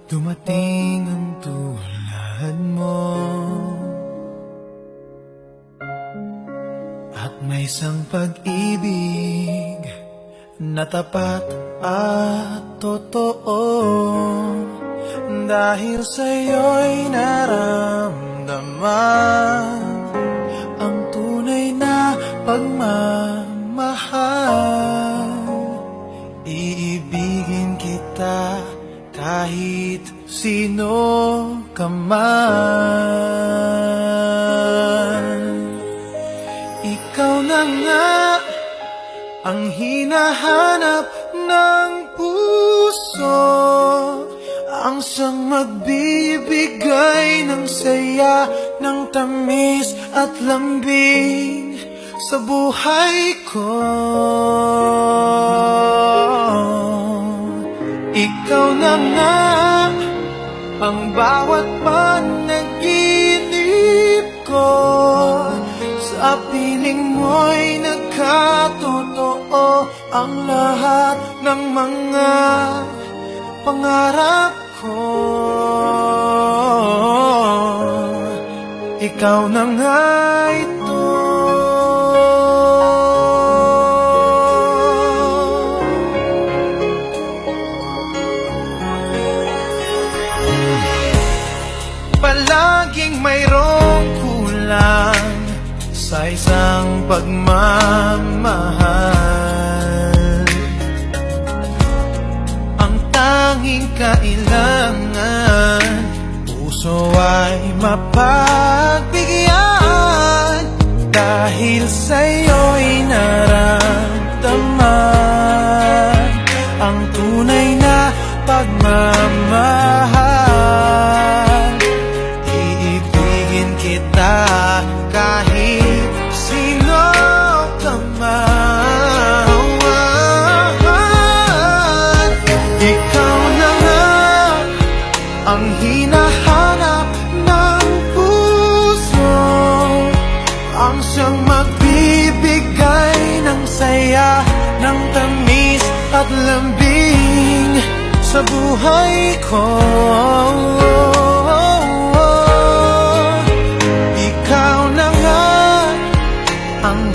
Dumating ang tulad mo, at may isang pag-ibig na tapat at totoo. Dahil sa'yo'y naramdaman ang tunay na pagmamahal. Iibigin kita kahit sino ka man. Ikaw na nga ang hinahanap ng puso, ang siyang magbibigay ng saya, ng tamis at lambing sa buhay ko. Ikaw na nga ang bawat panaginip ko, sa piling mo'y nagkatotoo ang lahat ng mga pangarap ko. Ikaw na nga ito. Palaging mayroong kulang sa isang pagmamahal. Ang tanging kailangan, puso ay mapagbigyan. Dahil sa'yo'y naramdaman ang tunay na pagmamahal. Iibigin kita kahit sino ka man. Ikaw na nga ang hinahanap ng puso, ang siyang magbibigay ng saya, ng tamis at lambing sa buhay ko. Ikaw na nga ang